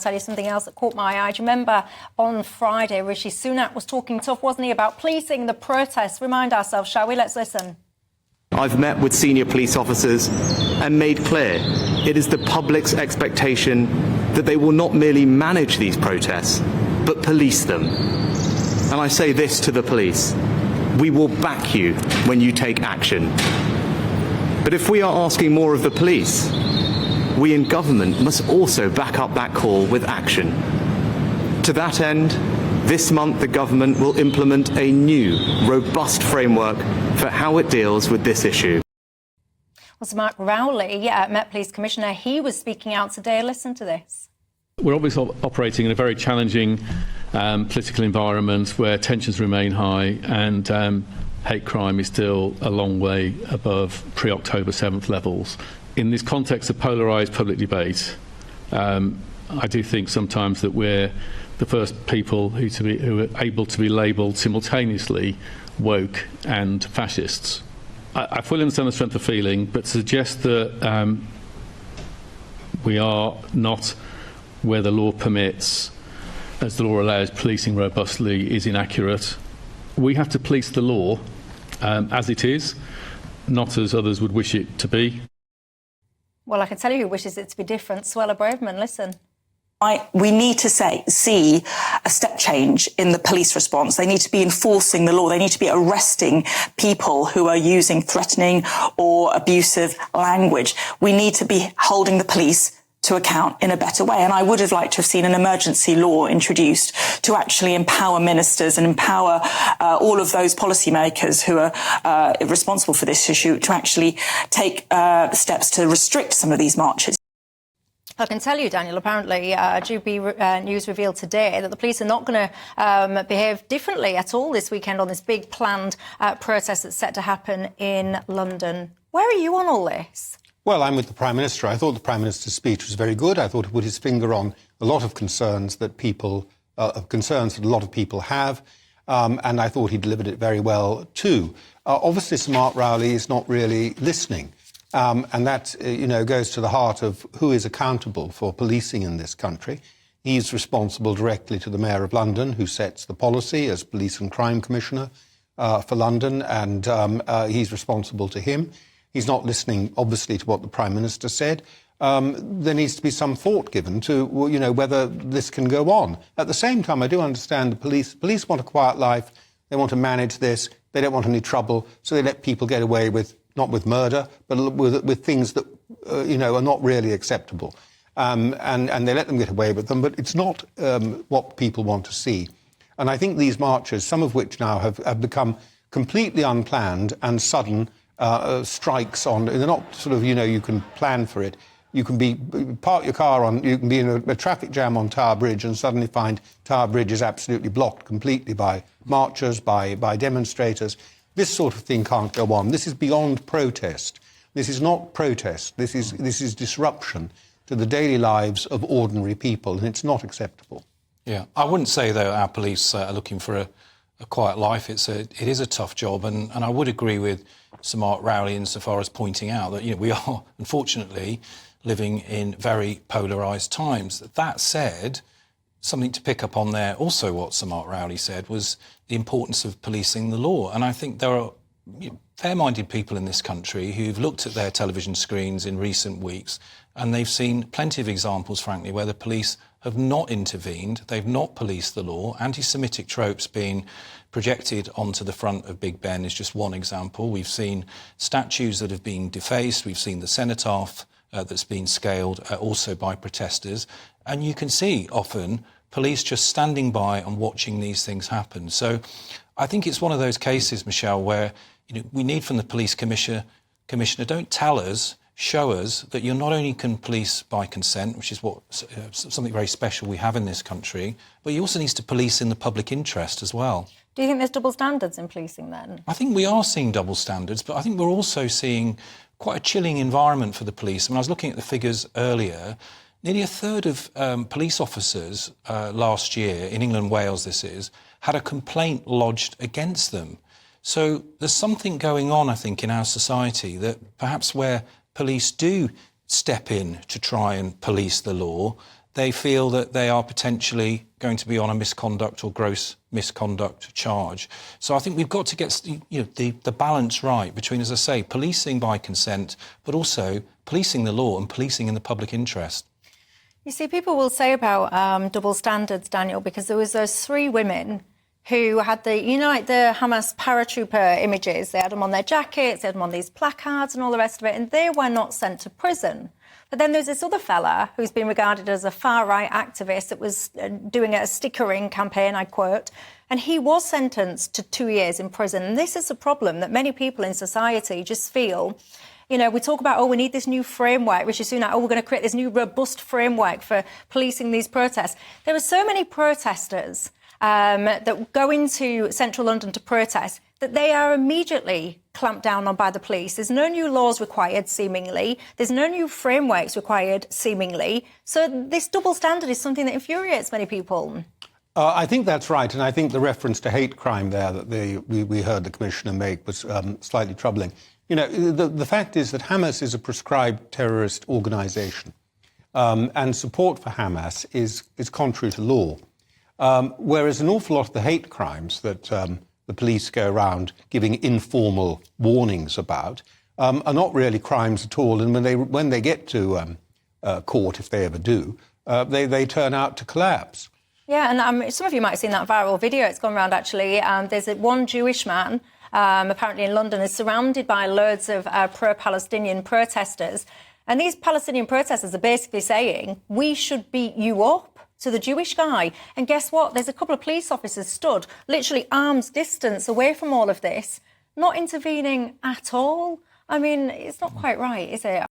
tell you something else that caught my eye. Do you remember on Friday, Rishi Sunak was talking tough, wasn't he, about policing the protests? Remind ourselves, shall we? Let's listen. I've met with senior police officers and made clear it is the public's expectation that they will not merely manage these protests, but police them. And I say this to the police: we will back you when you take action. But if we are asking more of the police, we in government must also back up that call with action. To that end, this month the government will implement a new, robust framework for how it deals with this issue. Well, so Mark Rowley, Met Police Commissioner, he was speaking out today. Listen to this. We're obviously operating in a very challenging political environment where tensions remain high and hate crime is still a long way above pre-October 7th levels. In this context of polarised public debate, I do think sometimes that we're the first people who are able to be labelled simultaneously woke and fascists. I fully understand the strength of feeling, but to suggest that we are not where the law permits, as the law allows, policing robustly is inaccurate. We have to police the law as it is, not as others would wish it to be. Well, I can tell you who wishes it to be different. Suella Braverman, listen. We need to see a step change in the police response. They need to be enforcing the law. They need to be arresting people who are using threatening or abusive language. We need to be holding the police to account in a better way. And I would have liked to have seen an emergency law introduced to actually empower ministers and empower all of those policymakers who are responsible for this issue to actually take steps to restrict some of these marches. I can tell you, Daniel, apparently GB News revealed today that the police are not going to behave differently at all this weekend on this big planned protest that's set to happen in London. Where are you on all this? Well, I'm with the Prime Minister. I thought the Prime Minister's speech was very good. I thought he put his finger on a lot of concerns that a lot of people have, and I thought he delivered it very well too. Obviously, Sir Mark Rowley is not really listening, and that goes to the heart of who is accountable for policing in this country. He's responsible directly to the Mayor of London, who sets the policy as Police and Crime Commissioner for London, and he's responsible to him. He's not listening, obviously, to what the Prime Minister said. There needs to be some thought given to, whether this can go on. At the same time, I do understand the police. Police want a quiet life. They want to manage this. They don't want any trouble, so they let people get away with, not with murder, but with things that, are not really acceptable. And they let them get away with them, but it's not what people want to see. And I think these marches, some of which now have become completely unplanned and sudden, strikes on. They're not sort of, you can plan for it. You can park your car on, you can be in a traffic jam on Tower Bridge and suddenly find Tower Bridge is absolutely blocked completely by marchers, by demonstrators. This sort of thing can't go on. This is beyond protest. This is not protest. This is disruption to the daily lives of ordinary people, and it's not acceptable. Yeah, I wouldn't say, though, our police are looking for a quiet life. It is a tough job, and I would agree with Sir Mark Rowley insofar as pointing out that we are, unfortunately, living in very polarised times. That said, something to pick up on there, also what Sir Mark Rowley said, was the importance of policing the law. And I think there are fair-minded people in this country who've looked at their television screens in recent weeks and they've seen plenty of examples, frankly, where the police have not intervened, they've not policed the law. Anti-Semitic tropes being projected onto the front of Big Ben is just one example. We've seen statues that have been defaced, we've seen the cenotaph that's been scaled also by protesters, and you can see often police just standing by and watching these things happen. So I think it's one of those cases, Michelle, where we need from the police commissioner, don't tell us, show us that you not only can police by consent, which is something very special we have in this country, but you also need to police in the public interest as well. Do you think there's double standards in policing then? I think we are seeing double standards, but I think we're also seeing quite a chilling environment for the police. When I was looking at the figures earlier, nearly a third of police officers last year, in England and Wales this is, had a complaint lodged against them. So there's something going on, I think, in our society that perhaps where police do step in to try and police the law, they feel that they are potentially going to be on a misconduct or gross misconduct charge. So I think we've got to get the balance right between, as I say, policing by consent, but also policing the law and policing in the public interest. You see, people will say about double standards, Daniel, because there was those 3 women who had the Hamas paratrooper images. They had them on their jackets, they had them on these placards and all the rest of it, and they were not sent to prison. But then there's this other fella who's been regarded as a far-right activist that was doing a stickering campaign, I quote, and he was sentenced to 2 years in prison. And this is a problem that many people in society just feel. You know, we talk about, we need this new framework, Rishi Sunak, we're going to create this new robust framework for policing these protests. There are so many protesters that go into central London to protest that they are immediately clamped down on by the police. There's no new laws required, seemingly. There's no new frameworks required, seemingly. So this double standard is something that infuriates many people. I think that's right, and I think the reference to hate crime there that we heard the Commissioner make was slightly troubling. You know, the fact is that Hamas is a proscribed terrorist organisation, and support for Hamas is contrary to law. Whereas an awful lot of the hate crimes that the police go around giving informal warnings about are not really crimes at all. And when they get to court, if they ever do, they turn out to collapse. Yeah, and some of you might have seen that viral video. It's gone around, actually. There's one Jewish man, apparently in London, is surrounded by loads of pro-Palestinian protesters. And these Palestinian protesters are basically saying, we should beat you up to the Jewish guy. And guess what? There's a couple of police officers stood literally arm's distance away from all of this, not intervening at all. I mean, it's not quite right, is it?